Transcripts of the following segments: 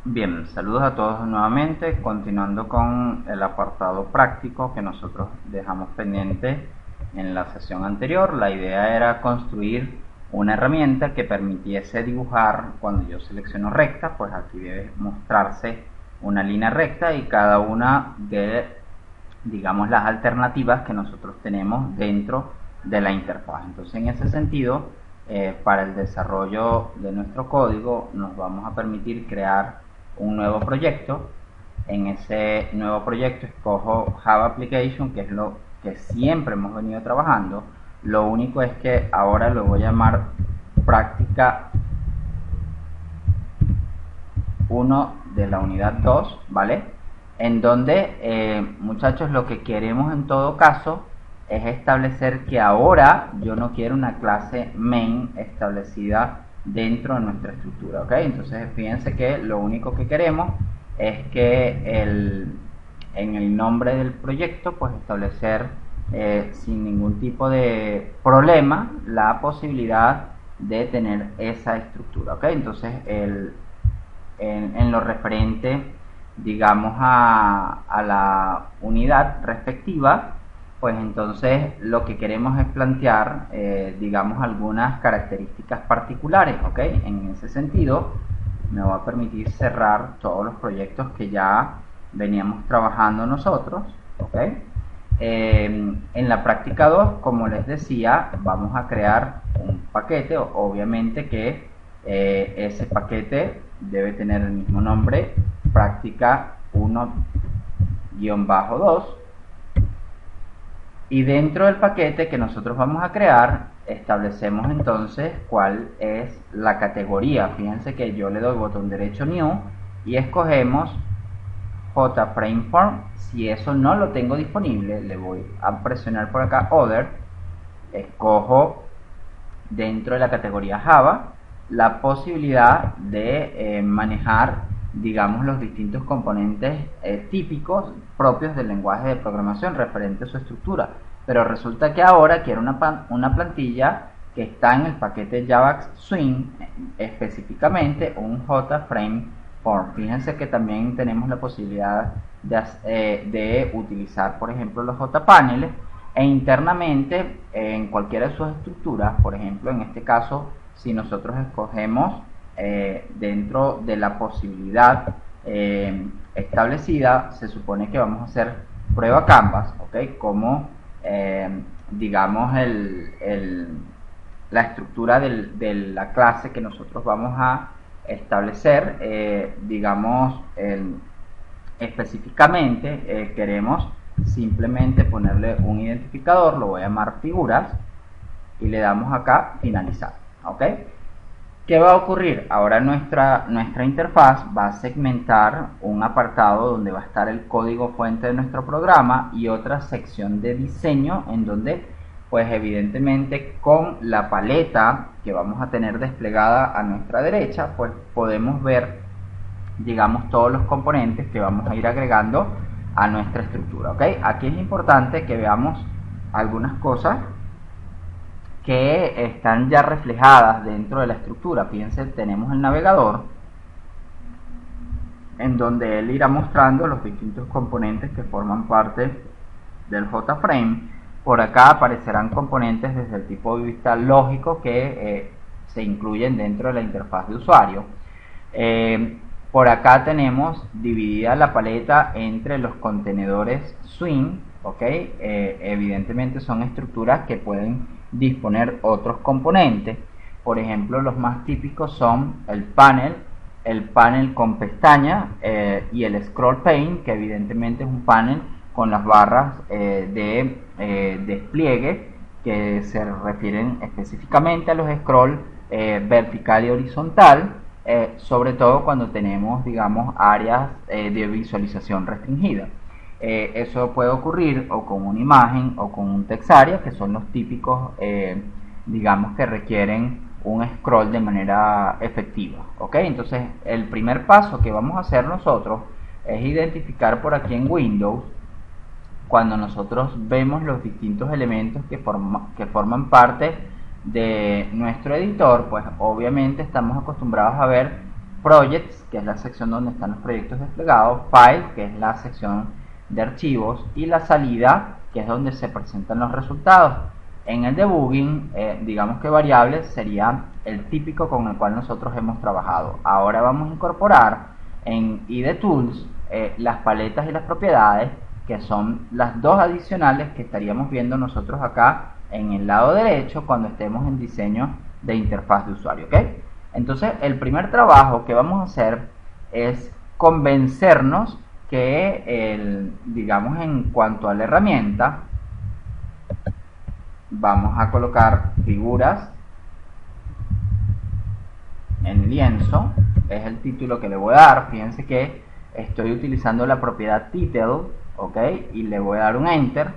Bien, saludos a todos nuevamente, continuando con el apartado práctico que nosotros dejamos pendiente en la sesión anterior. La idea era construir una herramienta que permitiese dibujar. Cuando yo selecciono recta, pues aquí debe mostrarse una línea recta y cada una de, digamos, las alternativas que nosotros tenemos dentro de la interfaz. Entonces, en ese sentido, para el desarrollo de nuestro código nos vamos a permitir crear un nuevo proyecto. En ese nuevo proyecto escojo Java Application, que es lo que siempre hemos venido trabajando. Lo único es que ahora lo voy a llamar práctica 1 de la unidad 2, ¿vale? En donde, muchachos, lo que queremos en todo caso es establecer que ahora yo no quiero una clase main establecida dentro de nuestra estructura, ¿ok? Entonces fíjense que lo único que queremos es que en el nombre del proyecto pues establecer sin ningún tipo de problema la posibilidad de tener esa estructura, ¿ok? Entonces en lo referente, digamos, a la unidad respectiva, pues entonces lo que queremos es plantear, digamos, algunas características particulares, ¿ok? En ese sentido, me va a permitir cerrar todos los proyectos que ya veníamos trabajando nosotros, ¿ok? En la práctica 2, como les decía, vamos a crear un paquete, obviamente que ese paquete debe tener el mismo nombre, práctica 1-2, y dentro del paquete que nosotros vamos a crear establecemos entonces cuál es la categoría. Fíjense que yo le doy botón derecho New y escogemos JFrameform. Si eso no lo tengo disponible, le voy a presionar por acá Other, escojo dentro de la categoría Java la posibilidad de manejar, digamos, los distintos componentes típicos propios del lenguaje de programación referente a su estructura. Pero resulta que ahora quiero una plantilla que está en el paquete Java Swing, específicamente un JFrameform. Fíjense que también tenemos la posibilidad de utilizar, por ejemplo, los JPaneles, e internamente en cualquiera de sus estructuras. Por ejemplo, en este caso, si nosotros escogemos dentro de la posibilidad establecida, se supone que vamos a hacer prueba Canvas, ¿ok? Como digamos la estructura de la clase que nosotros vamos a establecer, digamos, específicamente queremos simplemente ponerle un identificador, lo voy a llamar figuras, y le damos acá finalizar, ¿ok? ¿Qué va a ocurrir? Ahora nuestra interfaz va a segmentar un apartado donde va a estar el código fuente de nuestro programa y otra sección de diseño en donde, pues evidentemente con la paleta que vamos a tener desplegada a nuestra derecha, pues podemos ver, digamos, todos los componentes que vamos a ir agregando a nuestra estructura, ¿ok? Aquí es importante que veamos algunas cosas que están ya reflejadas dentro de la estructura. Fíjense, tenemos el navegador en donde él irá mostrando los distintos componentes que forman parte del JFrame. Por acá aparecerán componentes desde el tipo de vista lógico que se incluyen dentro de la interfaz de usuario. Por acá tenemos dividida la paleta entre los contenedores Swing, ¿ok? Evidentemente son estructuras que pueden disponer otros componentes. Por ejemplo, los más típicos son el panel con pestaña y el scroll pane, que evidentemente es un panel con las barras de despliegue que se refieren específicamente a los scroll vertical y horizontal, sobre todo cuando tenemos, digamos, áreas de visualización restringida. Eso puede ocurrir o con una imagen o con un text area, que son los típicos, digamos, que requieren un scroll de manera efectiva, ¿ok? Entonces el primer paso que vamos a hacer nosotros es identificar por aquí en Windows, cuando nosotros vemos los distintos elementos que forman parte de nuestro editor, pues obviamente estamos acostumbrados a ver Projects, que es la sección donde están los proyectos desplegados, File, que es la sección de archivos, y la salida, que es donde se presentan los resultados. En el debugging, digamos que variables sería el típico con el cual nosotros hemos trabajado. Ahora vamos a incorporar en IDE Tools las paletas y las propiedades, que son las dos adicionales que estaríamos viendo nosotros acá en el lado derecho cuando estemos en diseño de interfaz de usuario, ¿ok? Entonces, el primer trabajo que vamos a hacer es convencernos que, digamos, en cuanto a la herramienta, vamos a colocar figuras en lienzo, es el título que le voy a dar. Fíjense que estoy utilizando la propiedad title, ¿ok? Y le voy a dar un enter.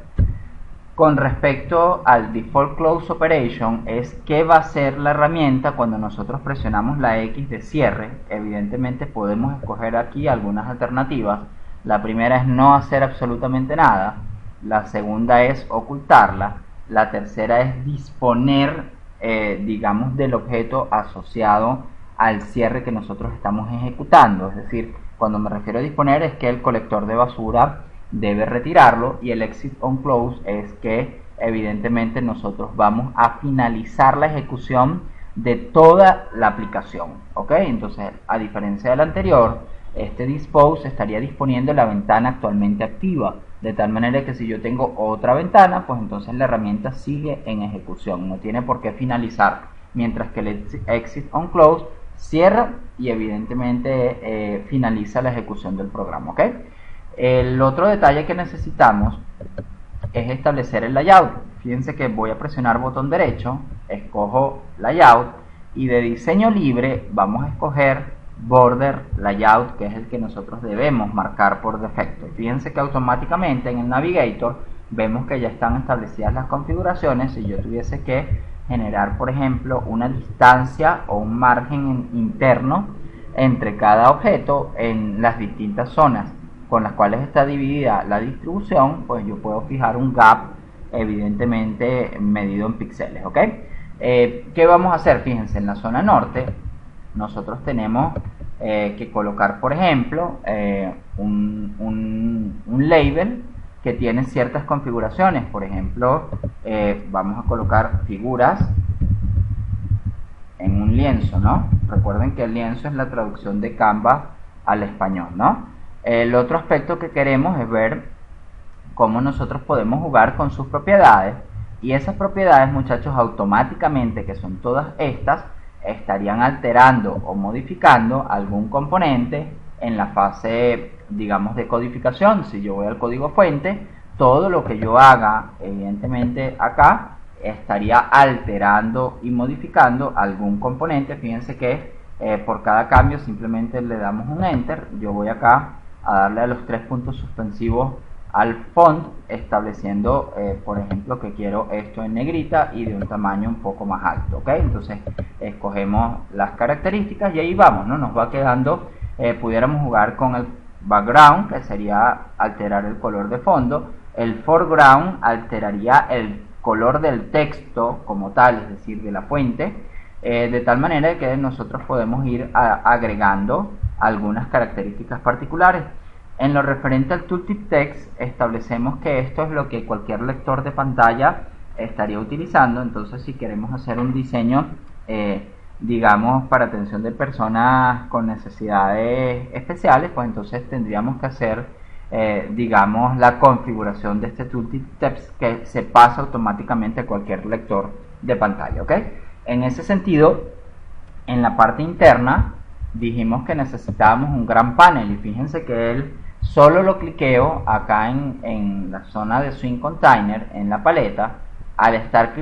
Con respecto al default close operation, es qué va a hacer la herramienta cuando nosotros presionamos la X de cierre. Evidentemente podemos escoger aquí algunas alternativas. La primera es no hacer absolutamente nada, la segunda es ocultarla, la tercera es disponer, digamos, del objeto asociado al cierre que nosotros estamos ejecutando. Es decir, cuando me refiero a disponer es que el colector de basura debe retirarlo, y el exit on close es que evidentemente nosotros vamos a finalizar la ejecución de toda la aplicación, ¿ok? Entonces, a diferencia del anterior, este dispose estaría disponiendo la ventana actualmente activa, de tal manera que si yo tengo otra ventana, pues entonces la herramienta sigue en ejecución, no tiene por qué finalizar, mientras que el exit on close cierra y evidentemente finaliza la ejecución del programa, ¿ok? El otro detalle que necesitamos es establecer el layout. Fíjense que voy a presionar botón derecho, escojo layout, y de diseño libre vamos a escoger border layout, que es el que nosotros debemos marcar por defecto. Fíjense que automáticamente en el navigator vemos que ya están establecidas las configuraciones. Si yo tuviese que generar, por ejemplo, una distancia o un margen interno entre cada objeto en las distintas zonas con las cuales está dividida la distribución, pues yo puedo fijar un gap, evidentemente medido en píxeles, ¿ok? ¿Qué vamos a hacer? Fíjense, en la zona norte nosotros tenemos que colocar, por ejemplo, un label que tiene ciertas configuraciones. Por ejemplo, vamos a colocar figuras en un lienzo, ¿no? Recuerden que el lienzo es la traducción de Canva al español, ¿no? El otro aspecto que queremos es ver cómo nosotros podemos jugar con sus propiedades, y esas propiedades, muchachos, automáticamente, que son todas estas, estarían alterando o modificando algún componente en la fase, digamos, de codificación. Si yo voy al código fuente, todo lo que yo haga, evidentemente acá, estaría alterando y modificando algún componente. Fíjense que por cada cambio simplemente le damos un enter. Yo voy acá a darle a los 3 puntos suspensivos al font, estableciendo, por ejemplo, que quiero esto en negrita y de un tamaño un poco más alto, ¿ok? Entonces escogemos las características y ahí vamos, ¿no? Nos va quedando, pudiéramos jugar con el background, que sería alterar el color de fondo. El foreground alteraría el color del texto como tal, es decir, de la fuente, de tal manera que nosotros podemos ir agregando algunas características particulares. En lo referente al tooltip text, establecemos que esto es lo que cualquier lector de pantalla estaría utilizando. Entonces, si queremos hacer un diseño, digamos, para atención de personas con necesidades especiales, pues entonces tendríamos que hacer, digamos, la configuración de este tooltip text, que se pasa automáticamente a cualquier lector de pantalla, ¿ok? En ese sentido, en la parte interna dijimos que necesitábamos un gran panel, y fíjense que él solo lo cliqueo acá en la zona de Swing Container, en la paleta. Al estar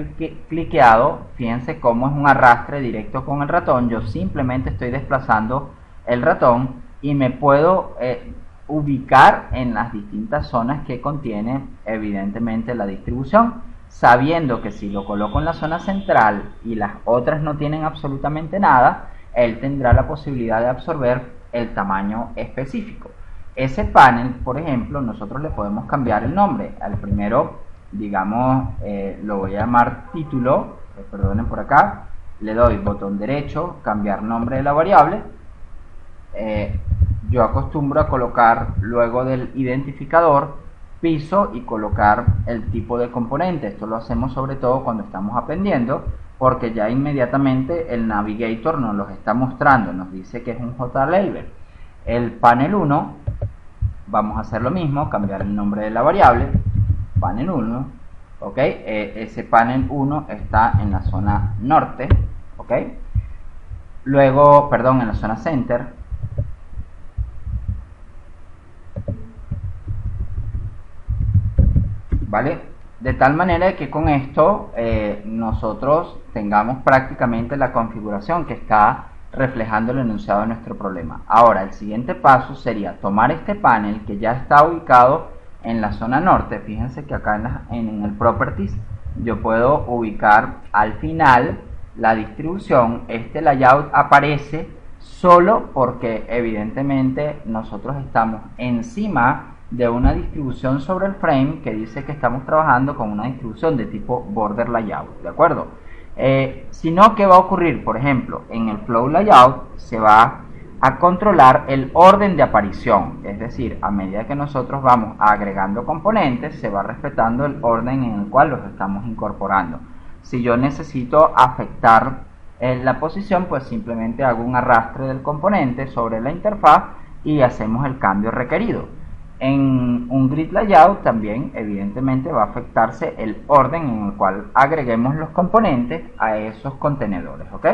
cliqueado, fíjense cómo es un arrastre directo con el ratón. Yo simplemente estoy desplazando el ratón y me puedo ubicar en las distintas zonas que contiene evidentemente la distribución, sabiendo que si lo coloco en la zona central y las otras no tienen absolutamente nada, él tendrá la posibilidad de absorber el tamaño específico. Ese panel, por ejemplo, nosotros le podemos cambiar el nombre. Al primero, digamos, lo voy a llamar título, perdonen por acá, le doy botón derecho, cambiar nombre de la variable, yo acostumbro a colocar luego del identificador piso y colocar el tipo de componente. Esto lo hacemos sobre todo cuando estamos aprendiendo, porque ya inmediatamente el Navigator nos los está mostrando, nos dice que es un JLabel. El panel 1, vamos a hacer lo mismo, cambiar el nombre de la variable, panel 1, ok, ese panel 1 está en la zona norte, ok, luego, perdón, en la zona center, ¿vale? De tal manera que con esto nosotros tengamos prácticamente la configuración que está reflejando el enunciado de nuestro problema. Ahora, el siguiente paso sería tomar este panel que ya está ubicado en la zona norte. Fíjense que acá en el Properties yo puedo ubicar al final la distribución. Este layout aparece solo porque evidentemente nosotros estamos encima de una distribución sobre el frame que dice que estamos trabajando con una distribución de tipo border layout, ¿de acuerdo? Si no, ¿qué va a ocurrir? Por ejemplo, en el flow layout se va a controlar el orden de aparición, es decir, a medida que nosotros vamos agregando componentes, se va respetando el orden en el cual los estamos incorporando. Si yo necesito afectar la posición, pues simplemente hago un arrastre del componente sobre la interfaz y hacemos el cambio requerido. En un grid layout también evidentemente va a afectarse el orden en el cual agreguemos los componentes a esos contenedores, ¿ok?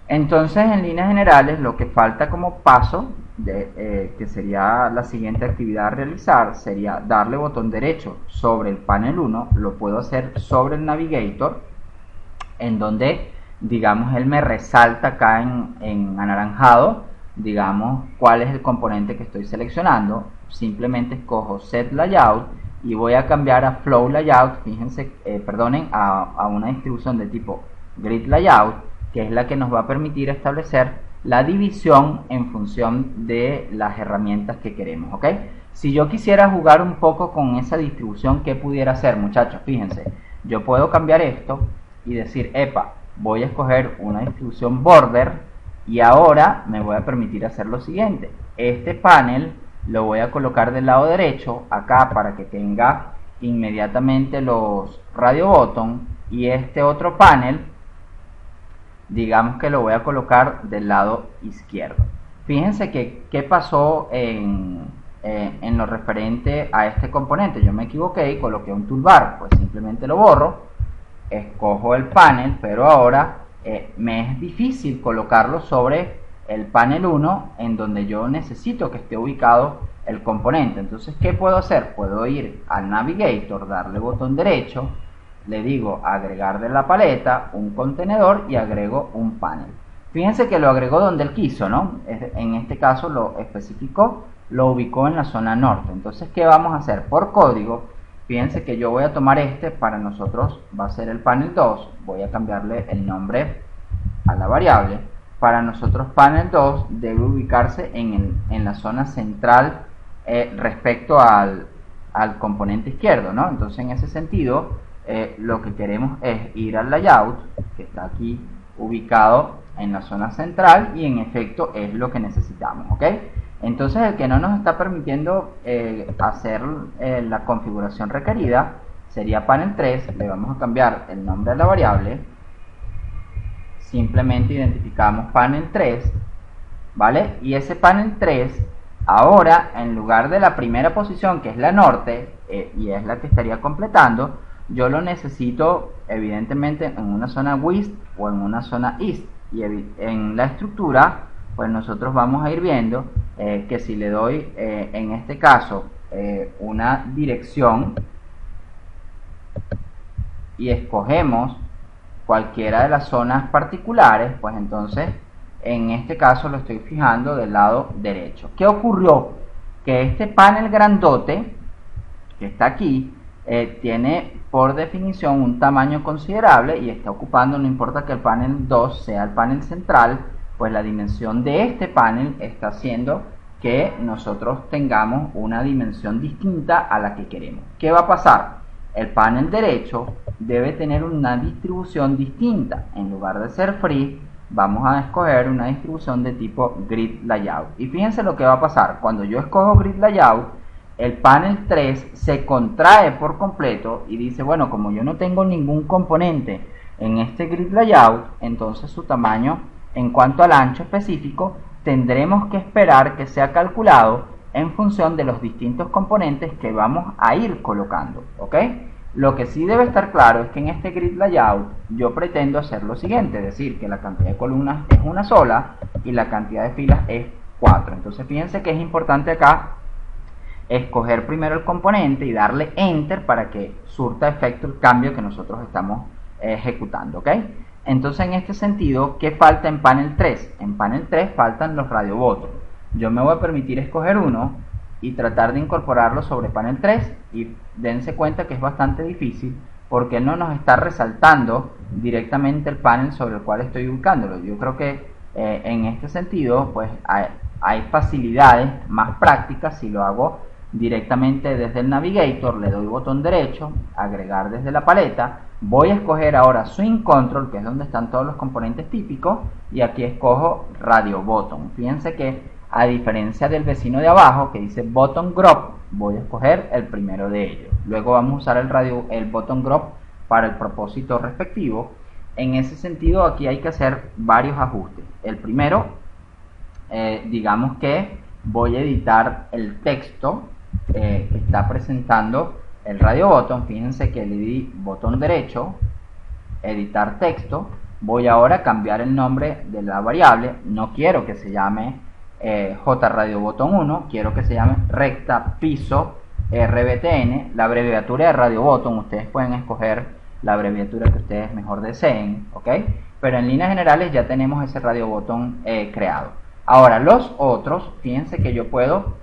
Entonces, en líneas generales, lo que falta como paso, que sería la siguiente actividad a realizar, sería darle botón derecho sobre el panel 1, lo puedo hacer sobre el Navigator, en donde, digamos, él me resalta acá en anaranjado, digamos, cuál es el componente que estoy seleccionando. Simplemente escojo Set Layout y voy a cambiar a Flow Layout, fíjense, a una distribución de tipo Grid Layout, que es la que nos va a permitir establecer la división en función de las herramientas que queremos, ¿ok? Si yo quisiera jugar un poco con esa distribución, ¿qué pudiera hacer, muchachos? Fíjense, yo puedo cambiar esto y decir, epa, voy a escoger una distribución border y ahora me voy a permitir hacer lo siguiente. Este panel lo voy a colocar del lado derecho acá para que tenga inmediatamente los radio button, y este otro panel digamos que lo voy a colocar del lado izquierdo. Fíjense que qué pasó en lo referente a este componente. Yo me equivoqué y coloqué un toolbar, pues simplemente lo borro, escojo el panel, pero ahora me es difícil colocarlo sobre el panel 1 en donde yo necesito que esté ubicado el componente. Entonces, ¿qué puedo hacer? Puedo ir al Navigator, darle botón derecho, le digo agregar de la paleta un contenedor y agrego un panel. Fíjense que lo agregó donde él quiso, ¿no? En este caso lo especificó, lo ubicó en la zona norte. Entonces, ¿qué vamos a hacer? Por código, fíjense que yo voy a tomar para nosotros va a ser el panel 2, voy a cambiarle el nombre a la variable. Para nosotros panel 2 debe ubicarse en la zona central respecto al componente izquierdo, ¿no? Entonces, en ese sentido, lo que queremos es ir al layout, que está aquí ubicado en la zona central, y en efecto es lo que necesitamos, ¿ok? Entonces, el que no nos está permitiendo hacer la configuración requerida sería panel 3. Le vamos a cambiar el nombre a la variable, simplemente identificamos panel 3, ¿vale? Y ese panel 3 ahora, en lugar de la primera posición, que es la norte, y es la que estaría completando, yo lo necesito evidentemente en una zona west o en una zona east. Y en la estructura, pues nosotros vamos a ir viendo que si le doy en este caso una dirección y escogemos cualquiera de las zonas particulares, pues entonces en este caso lo estoy fijando del lado derecho. ¿Qué ocurrió? Que este panel grandote que está aquí tiene por definición un tamaño considerable y está ocupando, no importa que el panel 2 sea el panel central, pues la dimensión de este panel está haciendo que nosotros tengamos una dimensión distinta a la que queremos. ¿Qué va a pasar? El panel derecho debe tener una distribución distinta. En lugar de ser free, vamos a escoger una distribución de tipo Grid Layout. Y fíjense lo que va a pasar. Cuando yo escojo Grid Layout, el panel 3 se contrae por completo y dice, bueno, como yo no tengo ningún componente en este Grid Layout, entonces su tamaño en cuanto al ancho específico tendremos que esperar que sea calculado en función de los distintos componentes que vamos a ir colocando, ¿ok? Lo que sí debe estar claro es que en este Grid Layout yo pretendo hacer lo siguiente, es decir, que la cantidad de columnas es una sola y la cantidad de filas es 4. Entonces fíjense que es importante acá escoger primero el componente y darle Enter para que surta efecto el cambio que nosotros estamos ejecutando, ¿ok? Entonces en este sentido, ¿qué falta en panel 3? En panel 3 faltan los radio botón. Yo me voy a permitir escoger uno y tratar de incorporarlo sobre panel 3 y dense cuenta que es bastante difícil porque no nos está resaltando directamente el panel sobre el cual estoy ubicándolo. Yo creo que en este sentido pues hay facilidades más prácticas si lo hago directamente desde el Navigator. Le doy botón derecho, agregar desde la paleta, voy a escoger ahora Swing Control, que es donde están todos los componentes típicos, y aquí escojo Radio Button. Fíjense que a diferencia del vecino de abajo que dice Button Group, voy a escoger el primero de ellos. Luego vamos a usar el Button Group para el propósito respectivo. En ese sentido aquí hay que hacer varios ajustes. El primero, digamos que voy a editar el texto que está presentando el radio botón. Fíjense que le di botón derecho, editar texto. Voy ahora a cambiar el nombre de la variable. No quiero que se llame JRadioButton1, quiero que se llame recta piso RBTN, la abreviatura de radio botón. Ustedes pueden escoger la abreviatura que ustedes mejor deseen, ¿ok? Pero en líneas generales ya tenemos ese radio botón creado. Ahora los otros, fíjense que yo puedo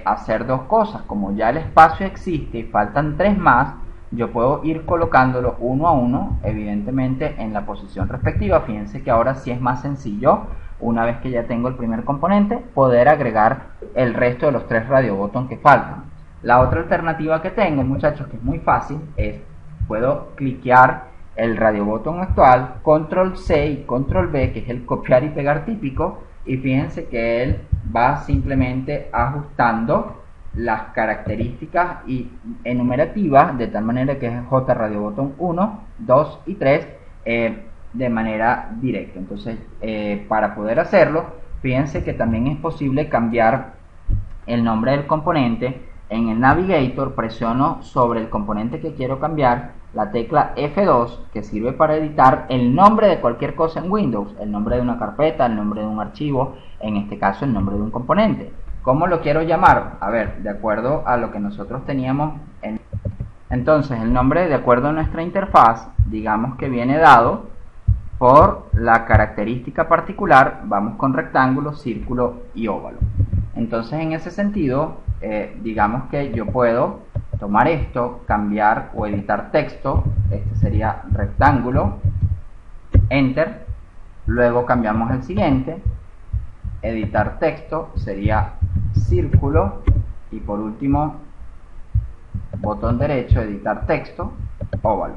hacer dos cosas. Como ya el espacio existe y faltan 3 más, yo puedo ir colocándolo uno a uno, evidentemente en la posición respectiva. Fíjense que ahora sí es más sencillo, una vez que ya tengo el primer componente, poder agregar el resto de los 3 radio botón que faltan. La otra alternativa que tengo, muchachos, que es muy fácil, es puedo cliquear el radio botón actual, control C y control V, que es el copiar y pegar típico, y fíjense que él va simplemente ajustando las características y enumerativas de tal manera que es JRadioButton 1, 2 y 3 de manera directa. Entonces para poder hacerlo, fíjense que también es posible cambiar el nombre del componente. En el Navigator presiono sobre el componente que quiero cambiar la tecla F2, que sirve para editar el nombre de cualquier cosa en Windows, el nombre de una carpeta, el nombre de un archivo, en este caso el nombre de un componente. ¿Cómo lo quiero llamar? A ver, de acuerdo a lo que nosotros teníamos entonces el nombre, de acuerdo a nuestra interfaz, digamos que viene dado por la característica particular. Vamos con rectángulo, círculo y óvalo. Entonces en ese sentido, digamos que yo puedo tomar esto, cambiar o editar texto. Este sería rectángulo, enter, luego cambiamos el siguiente, editar texto, sería círculo, y por último botón derecho, editar texto, óvalo.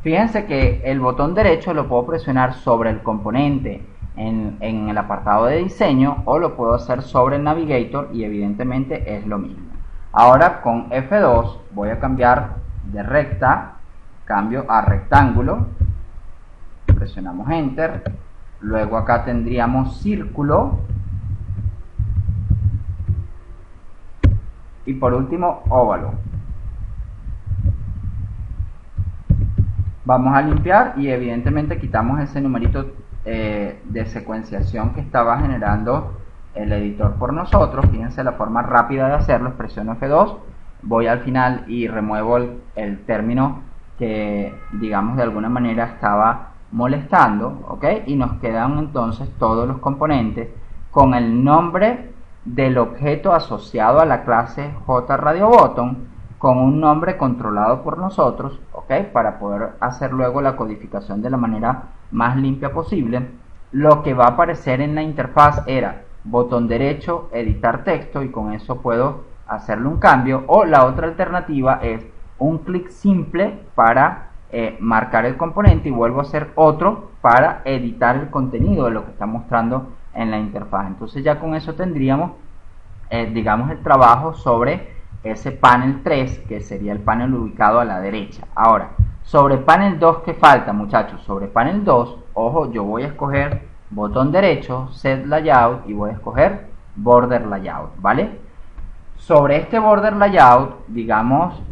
Fíjense que el botón derecho lo puedo presionar sobre el componente en el apartado de diseño, o lo puedo hacer sobre el Navigator y evidentemente es lo mismo. Ahora con F2 voy a cambiar de recta, cambio a rectángulo, presionamos enter, luego acá tendríamos círculo y por último óvalo. Vamos a limpiar y evidentemente quitamos ese numerito de secuenciación que estaba generando el editor por nosotros. Fíjense la forma rápida de hacerlo. Presiono F2, voy al final y remuevo el término que digamos de alguna manera estaba molestando, ¿ok? Y nos quedan entonces todos los componentes con el nombre del objeto asociado a la clase JRadioButton, con un nombre controlado por nosotros, ¿ok? Para poder hacer luego la codificación de la manera más limpia posible. Lo que va a aparecer en la interfaz era botón derecho, editar texto, y con eso puedo hacerle un cambio. O la otra alternativa es un clic simple para marcar el componente y vuelvo a hacer otro para editar el contenido de lo que está mostrando en la interfaz. Entonces ya con eso tendríamos digamos el trabajo sobre ese panel 3, que sería el panel ubicado a la derecha. Ahora, sobre panel 2, ¿qué falta, muchachos? Sobre panel 2, ojo, yo voy a escoger botón derecho, set layout, y voy a escoger border layout, ¿vale? Sobre este border layout, digamos,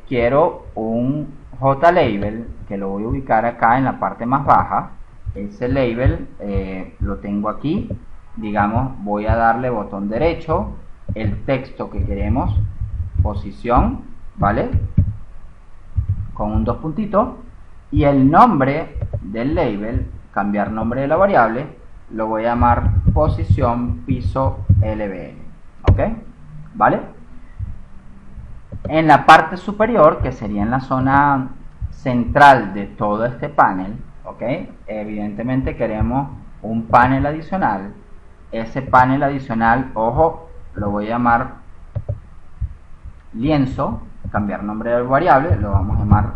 quiero un JLabel, que lo voy a ubicar acá en la parte más baja. Ese label lo tengo aquí. Digamos, voy a darle botón derecho, el texto que queremos, posición, ¿vale? Con un 2 puntitos, y el nombre del label, cambiar nombre de la variable, lo voy a llamar posición piso LBL, ¿ok? ¿Vale? En la parte superior, que sería en la zona central de todo este panel, ¿ok? Evidentemente queremos un panel adicional. Ese panel adicional, ojo, lo voy a llamar lienzo, cambiar nombre de variable, lo vamos a llamar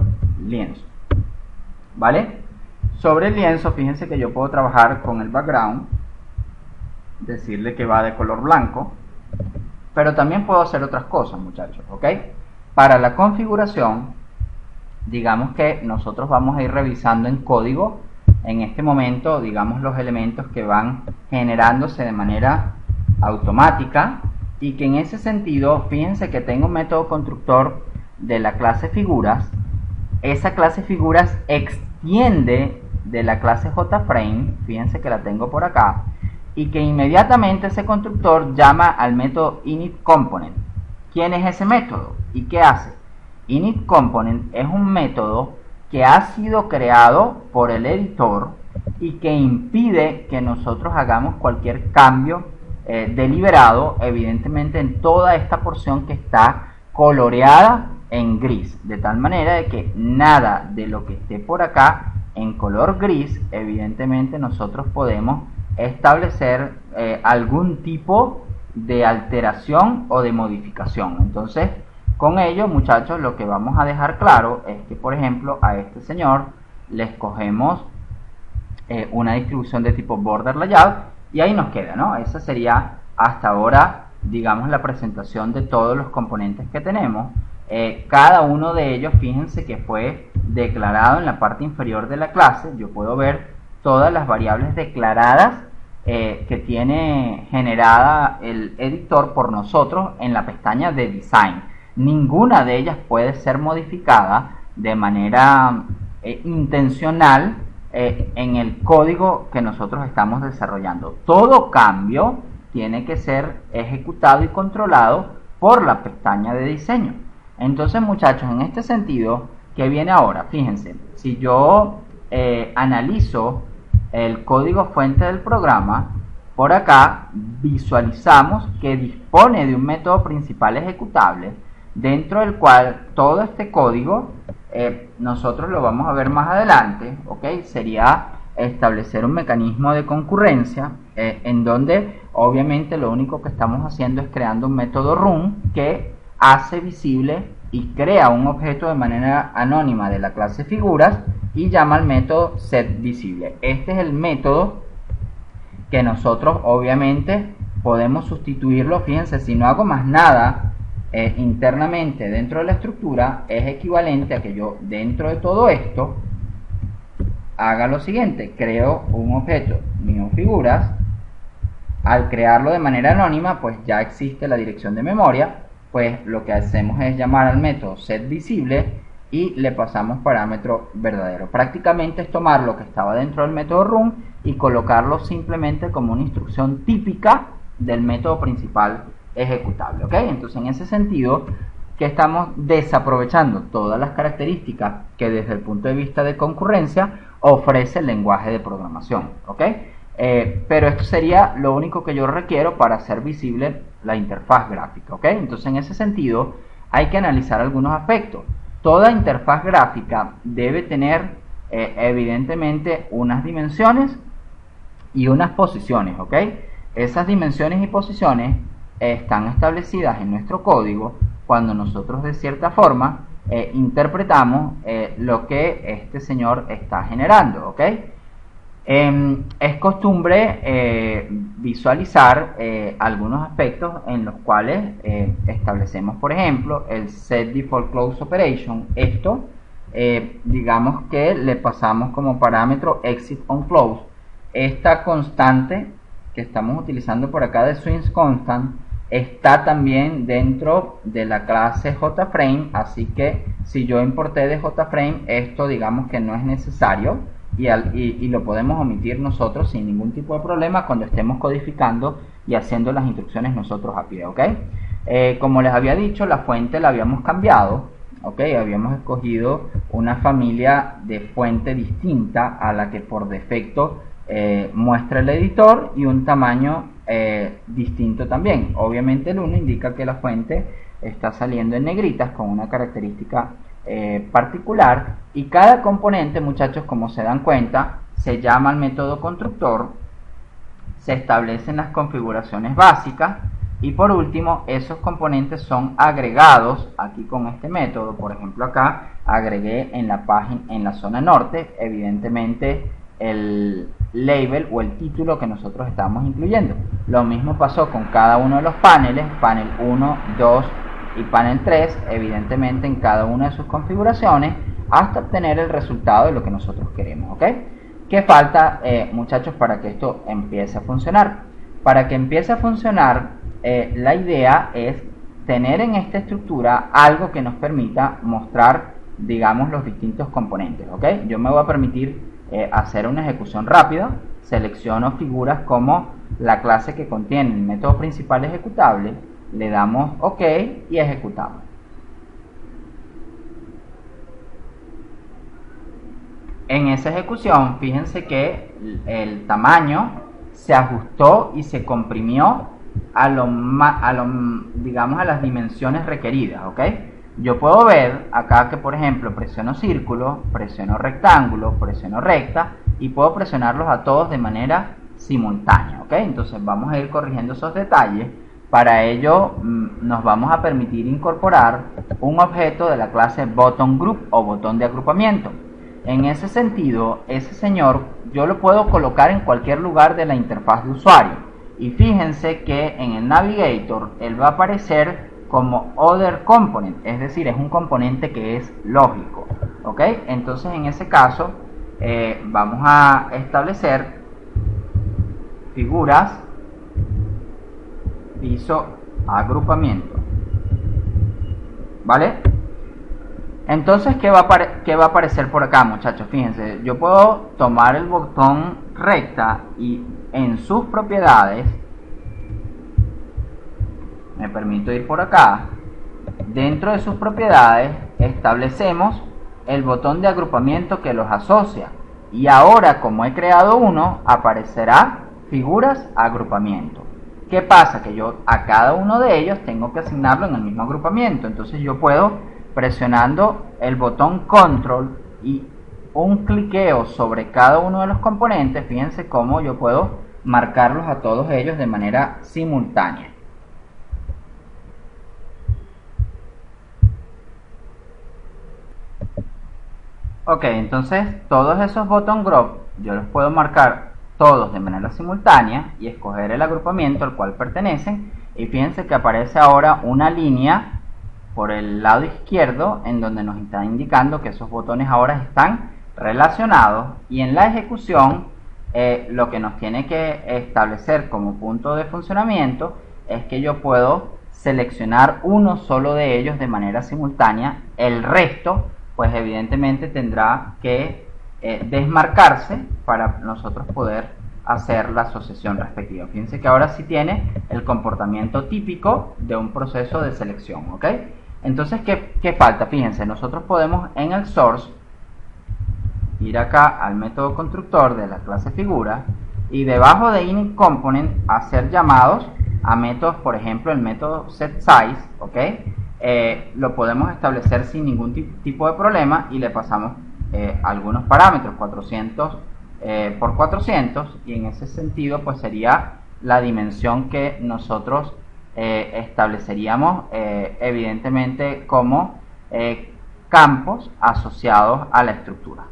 lienzo, ¿vale? Sobre el lienzo, fíjense que yo puedo trabajar con el background, decirle que va de color blanco, pero también puedo hacer otras cosas, muchachos, ¿ok? Para la configuración, digamos que nosotros vamos a ir revisando en código en este momento, digamos, los elementos que van generándose de manera automática, y que en ese sentido, fíjense que tengo un método constructor de la clase figuras. Esa clase figuras extiende de la clase JFrame, fíjense que la tengo por acá, y que inmediatamente ese constructor llama al método initComponent. ¿Quién es ese método? ¿Y qué hace? initComponent es un método que ha sido creado por el editor y que impide que nosotros hagamos cualquier cambio deliberado, evidentemente, en toda esta porción que está coloreada en gris, de tal manera de que nada de lo que esté por acá en color gris, evidentemente nosotros podemos establecer algún tipo de alteración o de modificación. Entonces, con ello, muchachos, lo que vamos a dejar claro es que, por ejemplo, a este señor le escogemos una distribución de tipo border layout, y ahí nos queda, ¿no? Esa sería hasta ahora, digamos, la presentación de todos los componentes que tenemos. Cada uno de ellos, fíjense que fue declarado en la parte inferior de la clase. Yo puedo ver todas las variables declaradas que tiene generada el editor por nosotros en la pestaña de Design. Ninguna de ellas puede ser modificada de manera intencional en el código que nosotros estamos desarrollando. Todo cambio tiene que ser ejecutado y controlado por la pestaña de diseño. Entonces, muchachos, en este sentido, ¿qué viene ahora? Fíjense, si yo analizo el código fuente del programa, por acá visualizamos que dispone de un método principal ejecutable, dentro del cual todo este código nosotros lo vamos a ver más adelante, ¿ok? Sería establecer un mecanismo de concurrencia en donde obviamente lo único que estamos haciendo es creando un método run que hace visible y crea un objeto de manera anónima de la clase figuras y llama al método setVisible. Este es el método que nosotros obviamente podemos sustituirlo. Fíjense, si no hago más nada internamente dentro de la estructura, es equivalente a que yo dentro de todo esto haga lo siguiente: creo un objeto new figuras. Al crearlo de manera anónima, pues ya existe la dirección de memoria, pues lo que hacemos es llamar al método setVisible y le pasamos parámetro verdadero. Prácticamente es tomar lo que estaba dentro del método run y colocarlo simplemente como una instrucción típica del método principal ejecutable, ¿ok? Entonces, en ese sentido, que estamos desaprovechando todas las características que desde el punto de vista de concurrencia ofrece el lenguaje de programación, ¿ok? Pero esto sería lo único que yo requiero para hacer visible la interfaz gráfica, ¿ok? Entonces, en ese sentido, hay que analizar algunos aspectos. Toda interfaz gráfica debe tener, evidentemente, unas dimensiones y unas posiciones, ¿ok? Esas dimensiones y posiciones están establecidas en nuestro código cuando nosotros de cierta forma interpretamos lo que este señor está generando, ¿ok? Es costumbre visualizar algunos aspectos en los cuales establecemos, por ejemplo, el set default close operation. Esto, digamos que le pasamos como parámetro exit on close. Esta constante que estamos utilizando por acá de swings constant está también dentro de la clase JFrame, así que si yo importé de JFrame, esto digamos que no es necesario y lo podemos omitir nosotros sin ningún tipo de problema cuando estemos codificando y haciendo las instrucciones nosotros a pie, ¿ok? Como les había dicho, la fuente la habíamos cambiado, ¿ok? Habíamos escogido una familia de fuente distinta a la que por defecto muestra el editor y un tamaño distinto también. Obviamente el 1 indica que la fuente está saliendo en negritas con una característica particular, y cada componente, muchachos, como se dan cuenta, se llama al método constructor, se establecen las configuraciones básicas y por último esos componentes son agregados aquí con este método. Por ejemplo, acá agregué en la página, en la zona norte, evidentemente el label o el título que nosotros estamos incluyendo. Lo mismo pasó con cada uno de los paneles, panel 1, 2 y panel 3, evidentemente en cada una de sus configuraciones, hasta obtener el resultado de lo que nosotros queremos, ¿ok? ¿Qué falta, muchachos, para que esto empiece a funcionar? Para que empiece a funcionar, la idea es tener en esta estructura algo que nos permita mostrar, digamos, los distintos componentes, ¿ok? Yo me voy a permitir hacer una ejecución rápida. Selecciono figuras como la clase que contiene el método principal ejecutable, le damos OK y ejecutamos. En esa ejecución, fíjense que el tamaño se ajustó y se comprimió digamos, a las dimensiones requeridas, ¿ok? Yo puedo ver acá que, por ejemplo, presiono círculo, presiono rectángulo, presiono recta y puedo presionarlos a todos de manera simultánea, ¿ok? Entonces vamos a ir corrigiendo esos detalles. Para ello nos vamos a permitir incorporar un objeto de la clase button group o botón de agrupamiento. En ese sentido, ese señor yo lo puedo colocar en cualquier lugar de la interfaz de usuario. Y fíjense que en el Navigator él va a aparecer como Other Component, es decir, es un componente que es lógico, ¿ok? Entonces en ese caso vamos a establecer figuras, piso, agrupamiento, ¿vale? Entonces, ¿qué va a aparecer por acá, muchachos? Fíjense, yo puedo tomar el botón recta y en sus propiedades me permito ir por acá. Dentro de sus propiedades establecemos el botón de agrupamiento que los asocia, y ahora, como he creado uno, aparecerá figuras agrupamiento. ¿Qué pasa? Que yo a cada uno de ellos tengo que asignarlo en el mismo agrupamiento. Entonces yo puedo, presionando el botón control y un cliqueo sobre cada uno de los componentes, fíjense cómo yo puedo marcarlos a todos ellos de manera simultánea. Ok, entonces todos esos button group yo los puedo marcar todos de manera simultánea y escoger el agrupamiento al cual pertenecen, y fíjense que aparece ahora una línea por el lado izquierdo en donde nos está indicando que esos botones ahora están relacionados, y en la ejecución lo que nos tiene que establecer como punto de funcionamiento es que yo puedo seleccionar uno solo de ellos de manera simultánea. El resto pues evidentemente tendrá que desmarcarse para nosotros poder hacer la asociación respectiva. Fíjense que ahora sí tiene el comportamiento típico de un proceso de selección, ¿ok? Entonces, ¿qué falta? Fíjense, nosotros podemos en el source ir acá al método constructor de la clase figura y debajo de init component hacer llamados a métodos, por ejemplo el método setSize, ¿ok? Lo podemos establecer sin ningún tipo de problema y le pasamos algunos parámetros, 400 por 400, y en ese sentido pues sería la dimensión que nosotros estableceríamos evidentemente como campos asociados a la estructura.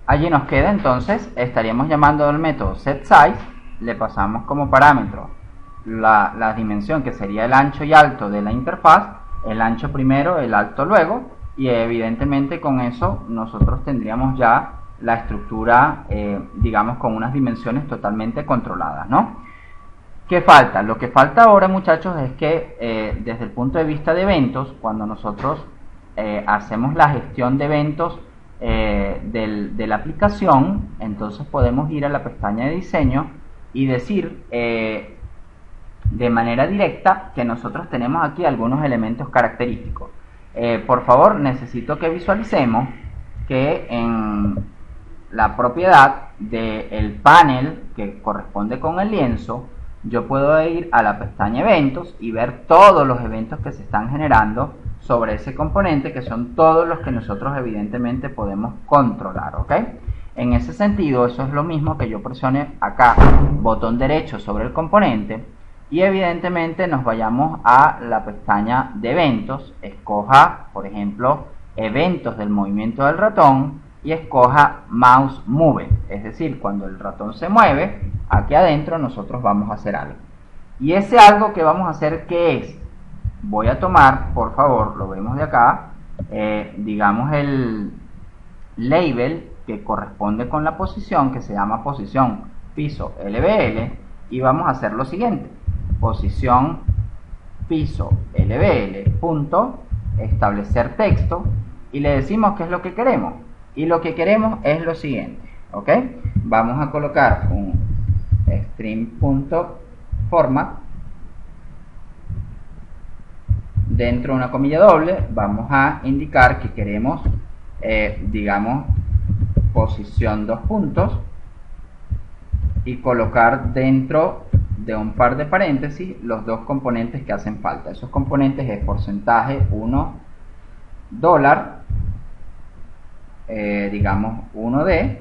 Allí nos queda entonces, estaríamos llamando al método setSize, le pasamos como parámetro la dimensión que sería el ancho y alto de la interfaz, el ancho primero, el alto luego, y evidentemente con eso nosotros tendríamos ya la estructura, digamos, con unas dimensiones totalmente controladas, ¿no? ¿Qué falta? Lo que falta ahora, muchachos, es que desde el punto de vista de eventos, cuando nosotros hacemos la gestión de eventos de la aplicación, entonces podemos ir a la pestaña de diseño y decir de manera directa que nosotros tenemos aquí algunos elementos característicos. Por favor, necesito que visualicemos que en la propiedad del panel que corresponde con el lienzo, yo puedo ir a la pestaña eventos y ver todos los eventos que se están generando sobre ese componente, que son todos los que nosotros evidentemente podemos controlar, ¿ok? En ese sentido, eso es lo mismo que yo presione acá botón derecho sobre el componente y evidentemente nos vayamos a la pestaña de eventos, escoja por ejemplo eventos del movimiento del ratón y escoja mouse move, es decir, cuando el ratón se mueve, aquí adentro nosotros vamos a hacer algo. Y ese algo que vamos a hacer, ¿qué es? Voy a tomar, por favor, lo vemos de acá, digamos el label que corresponde con la posición, que se llama posición piso LBL, y vamos a hacer lo siguiente: posición piso LBL punto establecer texto, y le decimos qué es lo que queremos, y lo que queremos es lo siguiente, ¿ok? Vamos a colocar un string.format dentro de una comilla doble, vamos a indicar que queremos digamos posición 2 puntos y colocar dentro de un par de paréntesis los dos componentes que hacen falta. Esos componentes es porcentaje 1 dólar, digamos 1D,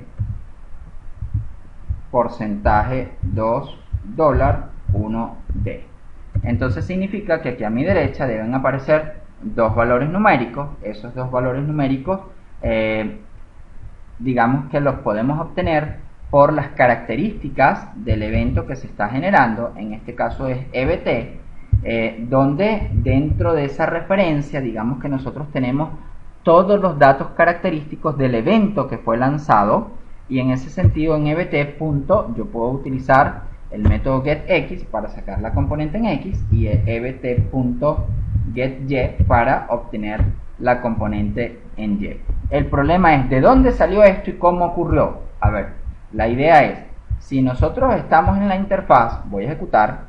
porcentaje 2 dólar 1D. Entonces significa que aquí a mi derecha deben aparecer dos valores numéricos. Esos dos valores numéricos digamos que los podemos obtener por las características del evento que se está generando, en este caso es EBT, donde dentro de esa referencia digamos que nosotros tenemos todos los datos característicos del evento que fue lanzado, y en ese sentido en EBT punto yo puedo utilizar el método getX para sacar la componente en X y ebt.getY para obtener la componente en Y. El problema es de dónde salió esto y cómo ocurrió. A ver, la idea es, si nosotros estamos en la interfaz, voy a ejecutar,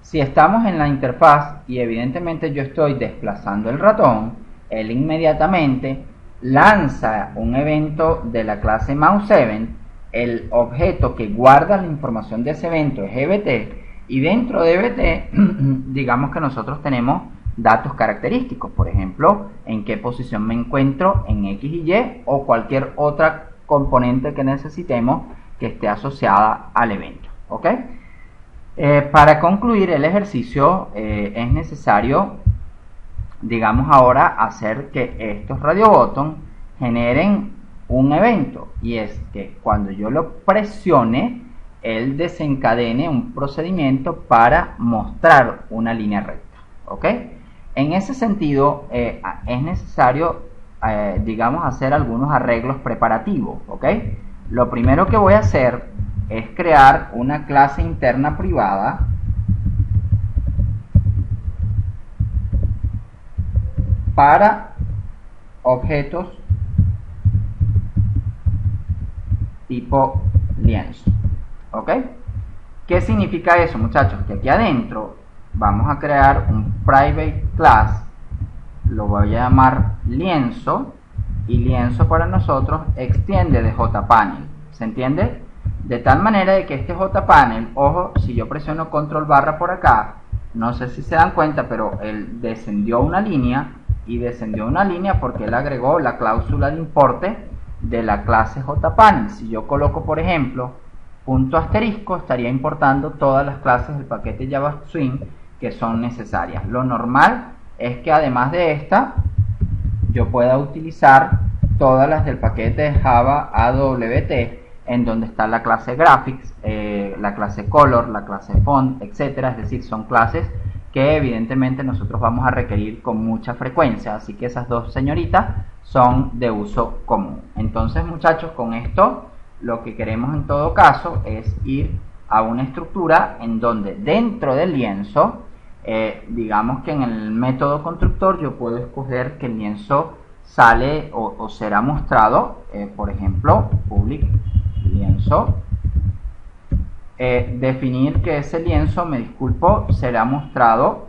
si estamos en la interfaz y evidentemente yo estoy desplazando el ratón, él inmediatamente lanza un evento de la clase mouseEvent, el objeto que guarda la información de ese evento es EBT, y dentro de EBT digamos que nosotros tenemos datos característicos, por ejemplo, en qué posición me encuentro en X y Y o cualquier otra componente que necesitemos que esté asociada al evento, ¿ok? Para concluir el ejercicio es necesario, digamos ahora, hacer que estos radio button generen un evento, y es que cuando yo lo presione él desencadene un procedimiento para mostrar una línea recta, ¿ok? En ese sentido es necesario digamos hacer algunos arreglos preparativos, ¿ok? Lo primero que voy a hacer es crear una clase interna privada para objetos tipo lienzo, ¿ok? ¿Qué significa eso, muchachos? Que aquí adentro vamos a crear un private class, lo voy a llamar lienzo, y lienzo para nosotros extiende de jpanel, ¿se entiende? De tal manera de que este jpanel, ojo, si yo presiono control barra por acá, no sé si se dan cuenta, pero él descendió una línea, y descendió una línea porque él agregó la cláusula de importe de la clase jpanel. Si yo coloco, por ejemplo, punto asterisco, estaría importando todas las clases del paquete JavaSwing que son necesarias. Lo normal es que además de esta, yo pueda utilizar todas las del paquete Java AWT, en donde está la clase Graphics, la clase Color, la clase Font, etcétera. Es decir, son clases que evidentemente nosotros vamos a requerir con mucha frecuencia, así que esas dos señoritas son de uso común. Entonces, muchachos, con esto lo que queremos en todo caso es ir a una estructura en donde dentro del lienzo, digamos que en el método constructor yo puedo escoger que el lienzo sale o será mostrado, por ejemplo, public lienzo, definir que ese lienzo, me disculpo, será mostrado,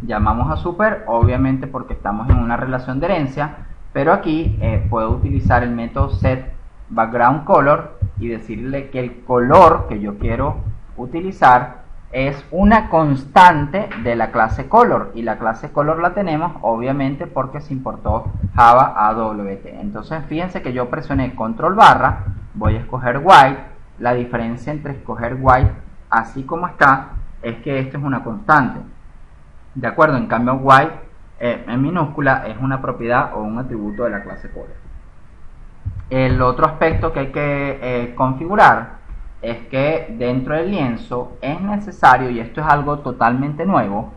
llamamos a super, obviamente porque estamos en una relación de herencia, pero aquí puedo utilizar el método set background color y decirle que el color que yo quiero utilizar es una constante de la clase color, y la clase color la tenemos obviamente porque se importó Java AWT. Entonces fíjense que yo presioné control barra, voy a escoger white. La diferencia entre escoger white así como está es que esto es una constante, de acuerdo. En cambio white en minúscula es una propiedad o un atributo de la clase color. El otro aspecto que hay que configurar es que dentro del lienzo es necesario, y esto es algo totalmente nuevo,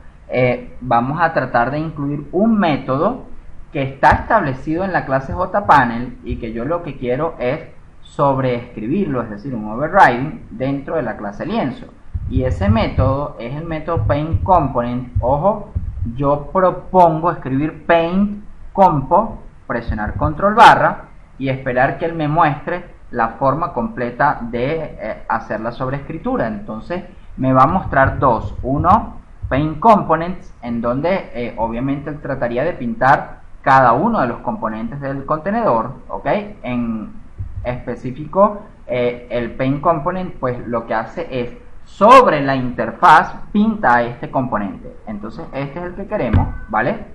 vamos a tratar de incluir un método que está establecido en la clase JPanel y que yo lo que quiero es sobreescribirlo, es decir, un overriding dentro de la clase lienzo. Y ese método es el método paintComponent. Ojo, yo propongo escribir paintCompo, presionar control barra y esperar que él me muestre la forma completa de hacer la sobreescritura. Entonces me va a mostrar dos. Uno, paintComponents, en donde obviamente él trataría de pintar cada uno de los componentes del contenedor, ¿ok? En específico, el paintComponent pues lo que hace es sobre la interfaz pinta a este componente. Entonces este es el que queremos, ¿vale?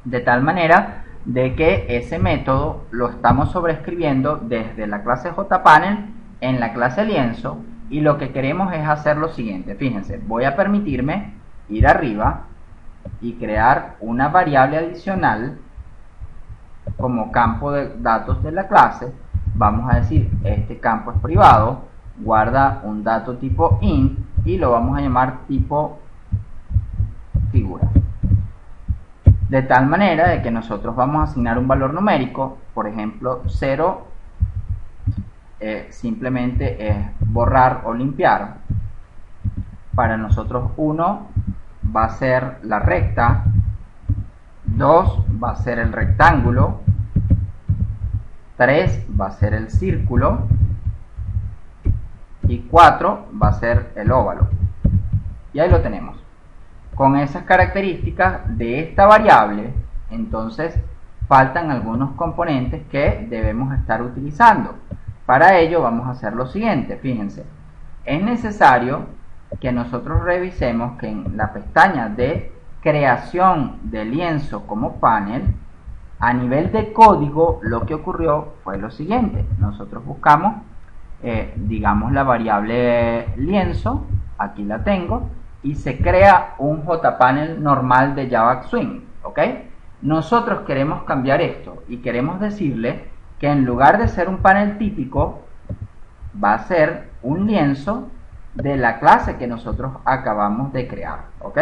De tal manera de que ese método lo estamos sobreescribiendo desde la clase JPanel en la clase lienzo, y lo que queremos es hacer lo siguiente. Fíjense, voy a permitirme ir arriba y crear una variable adicional como campo de datos de la clase. Vamos a decir, este campo es privado, guarda un dato tipo int y lo vamos a llamar tipo figura. De tal manera de que nosotros vamos a asignar un valor numérico, por ejemplo 0, simplemente es borrar o limpiar. Para nosotros 1 va a ser la recta, 2 va a ser el rectángulo, 3 va a ser el círculo y 4 va a ser el óvalo. Y ahí lo tenemos. Con esas características de esta variable, entonces faltan algunos componentes que debemos estar utilizando. Para ello vamos a hacer lo siguiente. Fíjense, es necesario que nosotros revisemos que en la pestaña de creación de lienzo como panel, a nivel de código, lo que ocurrió fue lo siguiente. Nosotros buscamos, digamos, la variable lienzo, aquí la tengo, y se crea un JPanel normal de Java Swing, ¿ok? Nosotros queremos cambiar esto y queremos decirle que en lugar de ser un panel típico, va a ser un lienzo de la clase que nosotros acabamos de crear, ¿ok?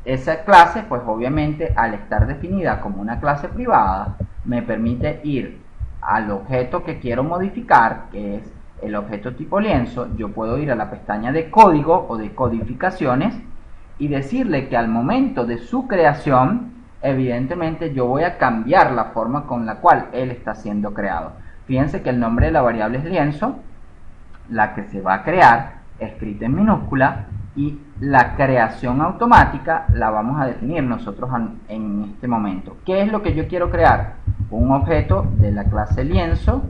Esa clase, pues obviamente, al estar definida como una clase privada, me permite ir al objeto que quiero modificar, que es el objeto tipo lienzo. Yo puedo ir a la pestaña de código o de codificaciones y decirle que al momento de su creación, evidentemente yo voy a cambiar la forma con la cual él está siendo creado. Fíjense que el nombre de la variable es lienzo, la que se va a crear, escrita en minúscula, y la creación automática la vamos a definir nosotros en este momento. ¿Qué es lo que yo quiero crear? Un objeto de la clase lienzo,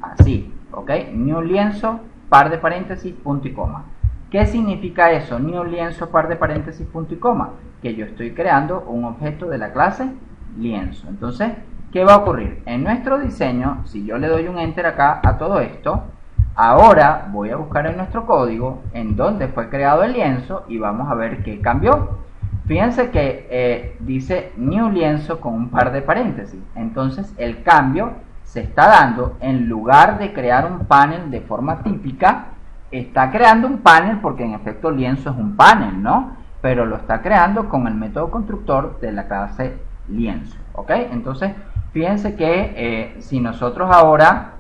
así, ¿ok? New lienzo, par de paréntesis, punto y coma. ¿Qué significa eso? New lienzo, par de paréntesis, punto y coma. Que yo estoy creando un objeto de la clase lienzo. Entonces, ¿qué va a ocurrir? En nuestro diseño, si yo le doy un enter acá a todo esto, Ahora voy a buscar en nuestro código en donde fue creado el lienzo y vamos a ver qué cambió. Fíjense que dice new lienzo con un par de paréntesis. Entonces el cambio se está dando, en lugar de crear un panel de forma típica, está creando un panel porque en efecto lienzo es un panel, ¿no? Pero lo está creando con el método constructor de la clase lienzo, ¿ok? Entonces fíjense que si nosotros ahora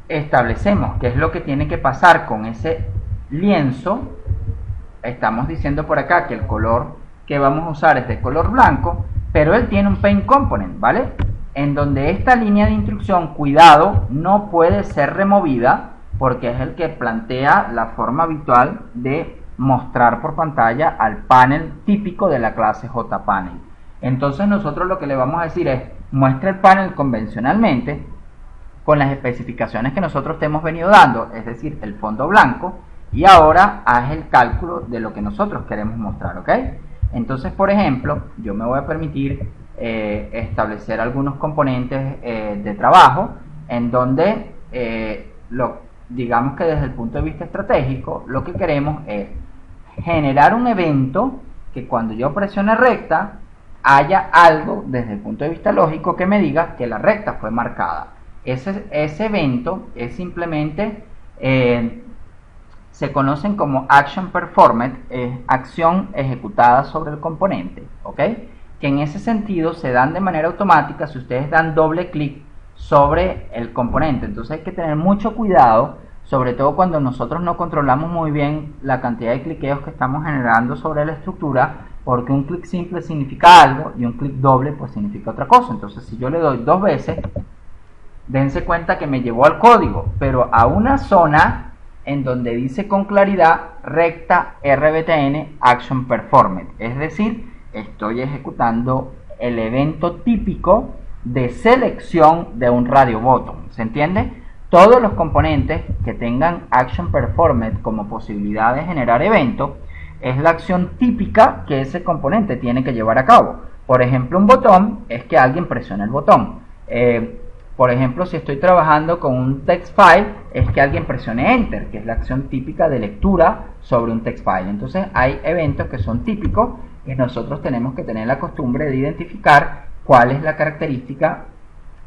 establecemos qué es lo que tiene que pasar con ese lienzo, estamos diciendo por acá que el color que vamos a usar es de color blanco, pero él tiene un paint component, ¿vale? En donde esta línea de instrucción, cuidado, no puede ser removida porque es el que plantea la forma habitual de mostrar por pantalla al panel típico de la clase JPanel. Entonces nosotros lo que le vamos a decir es, muestra el panel convencionalmente con las especificaciones que nosotros te hemos venido dando, es decir, el fondo blanco, y ahora haz el cálculo de lo que nosotros queremos mostrar, ¿ok? Entonces, por ejemplo, yo me voy a permitir establecer algunos componentes de trabajo en donde, digamos que desde el punto de vista estratégico, lo que queremos es generar un evento que cuando yo presione recta, haya algo desde el punto de vista lógico que me diga que la recta fue marcada. Ese evento es simplemente, se conocen como action performed, acción ejecutada sobre el componente, ¿ok? Que en ese sentido se dan de manera automática si ustedes dan doble clic sobre el componente. Entonces hay que tener mucho cuidado, sobre todo cuando nosotros no controlamos muy bien la cantidad de cliqueos que estamos generando sobre la estructura, porque un clic simple significa algo y un clic doble pues significa otra cosa. Entonces si yo le doy 2 veces, dense cuenta que me llevó al código, pero a una zona en donde dice con claridad recta RBTN Action Performed, es decir, estoy ejecutando el evento típico de selección de un radio button. ¿Se entiende? Todos los componentes que tengan Action Performed como posibilidad de generar evento es la acción típica que ese componente tiene que llevar a cabo. Por ejemplo, un botón es que alguien presione el botón. Por ejemplo, si estoy trabajando con un text file, es que alguien presione Enter, que es la acción típica de lectura sobre un text file. Entonces hay eventos que son típicos y nosotros tenemos que tener la costumbre de identificar cuál es la característica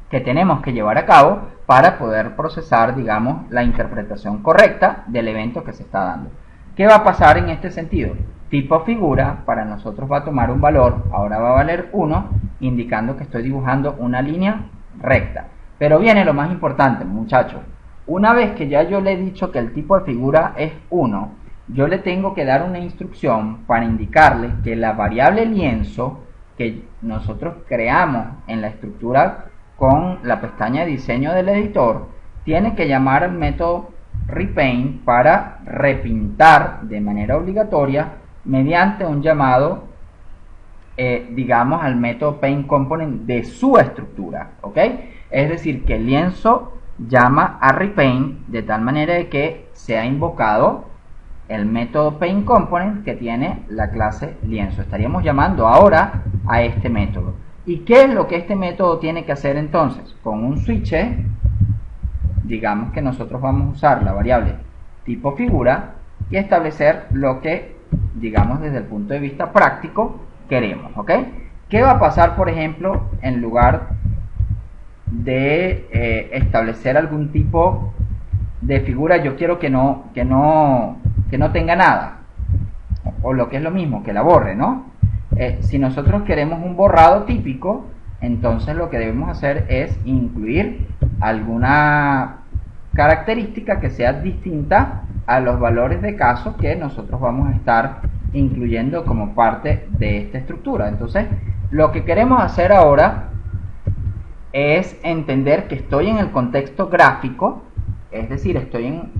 que tenemos que llevar a cabo para poder procesar, digamos, la interpretación correcta del evento que se está dando. ¿Qué va a pasar en este sentido? Tipo figura para nosotros va a tomar un valor, ahora va a valer 1, indicando que estoy dibujando una línea recta. Pero viene lo más importante, muchachos. Una vez que ya yo le he dicho que el tipo de figura es 1, yo le tengo que dar una instrucción para indicarle que la variable lienzo que nosotros creamos en la estructura con la pestaña de diseño del editor tiene que llamar al método repaint para repintar de manera obligatoria mediante un llamado, digamos, al método paint component de su estructura, ¿ok? Es decir, que el lienzo llama a repaint de tal manera de que sea invocado el método paint component que tiene la clase lienzo. Estaríamos llamando ahora a este método. ¿Y qué es lo que este método tiene que hacer entonces? Con un switch, digamos que nosotros vamos a usar la variable tipo figura y establecer lo que, digamos, desde el punto de vista práctico queremos, ¿ok? ¿Qué va a pasar, por ejemplo, en lugar de establecer algún tipo de figura? Yo quiero que no tenga nada, o lo que es lo mismo, que la borre, ¿no? Si nosotros queremos un borrado típico, entonces lo que debemos hacer es incluir alguna característica que sea distinta a los valores de caso que nosotros vamos a estar incluyendo como parte de esta estructura. Entonces, lo que queremos hacer ahora es entender que estoy en el contexto gráfico, es decir, estoy en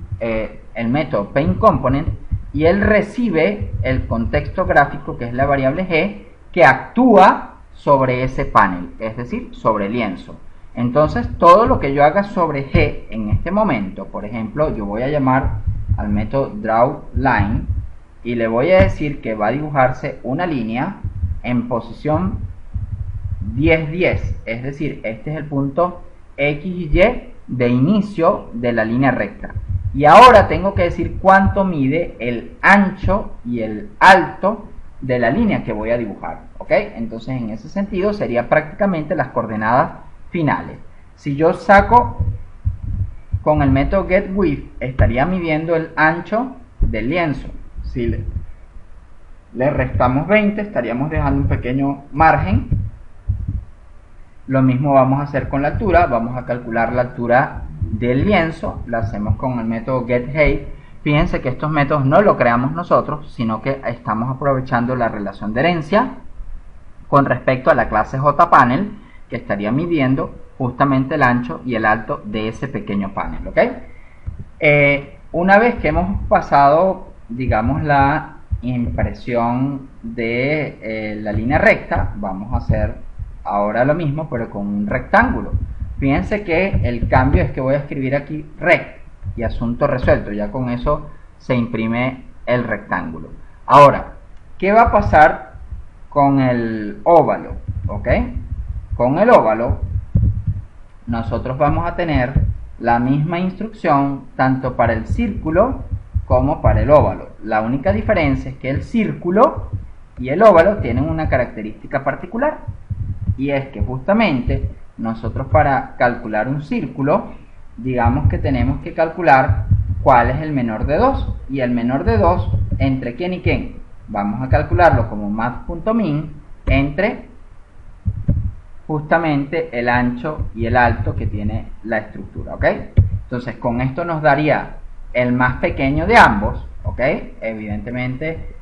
el método paint component y él recibe el contexto gráfico, que es la variable g, que actúa sobre ese panel, es decir, sobre el lienzo. Entonces, todo lo que yo haga sobre g en este momento, por ejemplo, yo voy a llamar al método drawLine y le voy a decir que va a dibujarse una línea en posición 10, 10, es decir, este es el punto X y Y de inicio de la línea recta. Y ahora tengo que decir cuánto mide el ancho y el alto de la línea que voy a dibujar, ¿ok? Entonces en ese sentido sería prácticamente las coordenadas finales. Si yo saco con el método getWidth, estaría midiendo el ancho del lienzo. Si le restamos 20, estaríamos dejando un pequeño margen. Lo mismo vamos a hacer con la altura. Vamos a calcular la altura del lienzo. La hacemos con el método getHeight. Fíjense que estos métodos no lo creamos nosotros, sino que estamos aprovechando la relación de herencia con respecto a la clase JPanel, que estaría midiendo justamente el ancho y el alto de ese pequeño panel, ¿ok? Una vez que hemos pasado, digamos, la impresión de la línea recta, vamos a hacer ahora lo mismo, pero con un rectángulo. Fíjense que el cambio es que voy a escribir aquí rect y asunto resuelto. Ya con eso se imprime el rectángulo. Ahora, ¿qué va a pasar con el óvalo? ¿Ok? Con el óvalo, nosotros vamos a tener la misma instrucción tanto para el círculo como para el óvalo. La única diferencia es que el círculo y el óvalo tienen una característica particular. Y es que justamente nosotros para calcular un círculo, digamos que tenemos que calcular cuál es el menor de 2. Y el menor de 2, ¿entre quién y quién? Vamos a calcularlo como max.min entre justamente el ancho y el alto que tiene la estructura, ¿ok? Entonces con esto nos daría el más pequeño de ambos, ¿ok? Evidentemente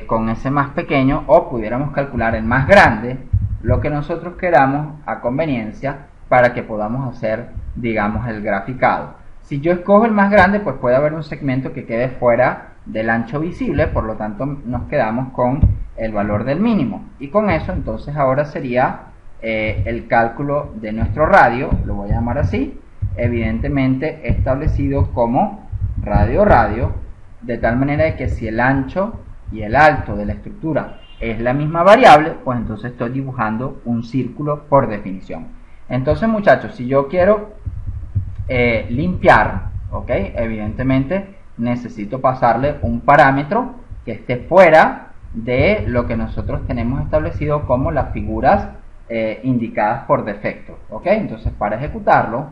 con ese más pequeño, o pudiéramos calcular el más grande, lo que nosotros queramos a conveniencia para que podamos hacer, digamos, el graficado. Si yo escojo el más grande, pues puede haber un segmento que quede fuera del ancho visible, por lo tanto nos quedamos con el valor del mínimo. Y con eso entonces ahora sería el cálculo de nuestro radio, lo voy a llamar así, evidentemente establecido como radio, de tal manera que si el ancho y el alto de la estructura es la misma variable, pues entonces estoy dibujando un círculo por definición. Entonces, muchachos, si yo quiero limpiar, ¿ok? Evidentemente necesito pasarle un parámetro que esté fuera de lo que nosotros tenemos establecido como las figuras indicadas por defecto, ¿ok? Entonces, para ejecutarlo,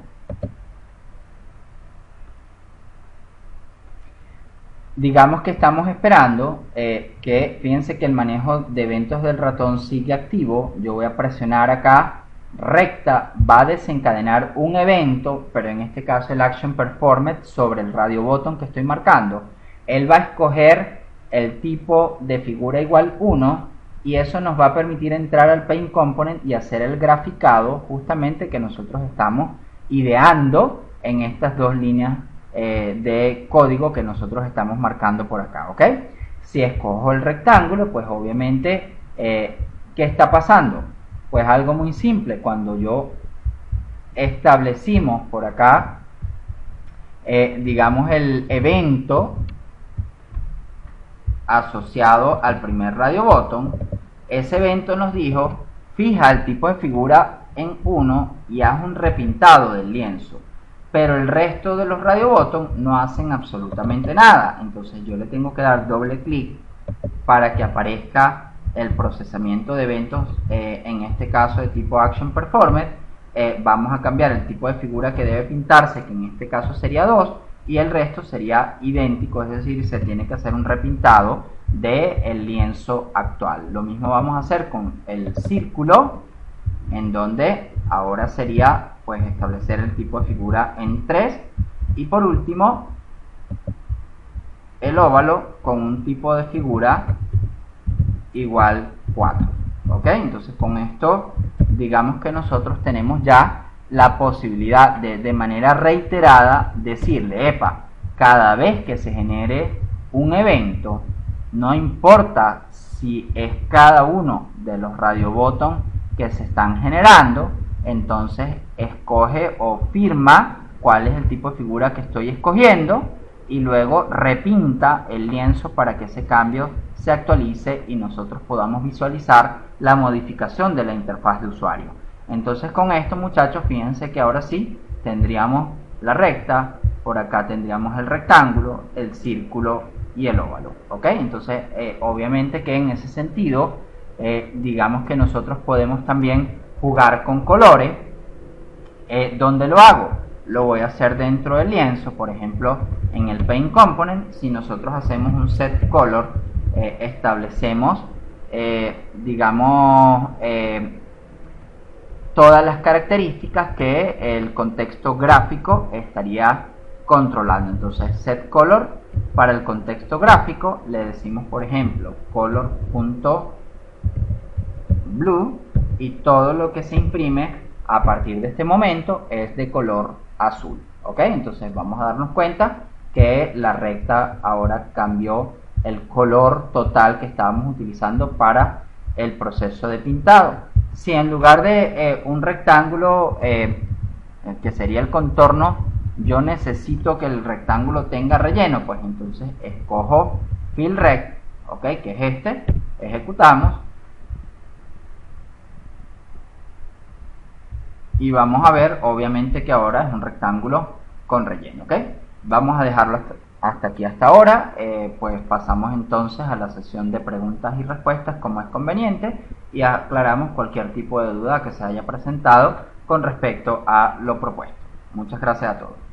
digamos que estamos esperando que, fíjense que el manejo de eventos del ratón sigue activo. Yo voy a presionar acá, recta, va a desencadenar un evento, pero en este caso el action performed sobre el radio button que estoy marcando. Él va a escoger el tipo de figura igual 1 y eso nos va a permitir entrar al Paint Component y hacer el graficado justamente que nosotros estamos ideando en estas dos líneas de código que nosotros estamos marcando por acá, ¿ok? Si escojo el rectángulo, pues obviamente, ¿qué está pasando? Pues algo muy simple. Cuando yo establecimos por acá, digamos, el evento asociado al primer radio button, ese evento nos dijo, fija el tipo de figura en 1 y haz un repintado del lienzo. Pero el resto de los radio button no hacen absolutamente nada. Entonces yo le tengo que dar doble clic para que aparezca el procesamiento de eventos, en este caso de tipo Action Performed. Vamos a cambiar el tipo de figura que debe pintarse, que en este caso sería 2, y el resto sería idéntico, es decir, se tiene que hacer un repintado del lienzo actual. Lo mismo vamos a hacer con el círculo, en donde ahora sería pues establecer el tipo de figura en 3, y por último el óvalo con un tipo de figura igual 4, ¿ok? Entonces con esto digamos que nosotros tenemos ya la posibilidad de manera reiterada decirle, epa, cada vez que se genere un evento, no importa si es cada uno de los radio button que se están generando, entonces escoge o firma cuál es el tipo de figura que estoy escogiendo y luego repinta el lienzo para que ese cambio se actualice y nosotros podamos visualizar la modificación de la interfaz de usuario. Entonces con esto, muchachos, fíjense que ahora sí tendríamos la recta, por acá tendríamos el rectángulo, el círculo y el óvalo, ¿ok? Entonces, obviamente que en ese sentido, digamos que nosotros podemos también jugar con colores. ¿Dónde lo hago? Lo voy a hacer dentro del lienzo, por ejemplo, en el Paint Component. Si nosotros hacemos un Set Color, establecemos, digamos, todas las características que el contexto gráfico estaría controlando. Entonces, Set Color para el contexto gráfico le decimos, por ejemplo, color.blue, y todo lo que se imprime a partir de este momento es de color azul, ¿ok? Entonces vamos a darnos cuenta que la recta ahora cambió el color total que estábamos utilizando para el proceso de pintado. Si en lugar de un rectángulo, que sería el contorno, yo necesito que el rectángulo tenga relleno, pues entonces escojo Fill Rect, ¿ok? Que es este, ejecutamos. Y vamos a ver, obviamente, que ahora es un rectángulo con relleno, ¿ok? Vamos a dejarlo hasta aquí, hasta ahora. Pues pasamos entonces a la sesión de preguntas y respuestas, como es conveniente, y aclaramos cualquier tipo de duda que se haya presentado con respecto a lo propuesto. Muchas gracias a todos.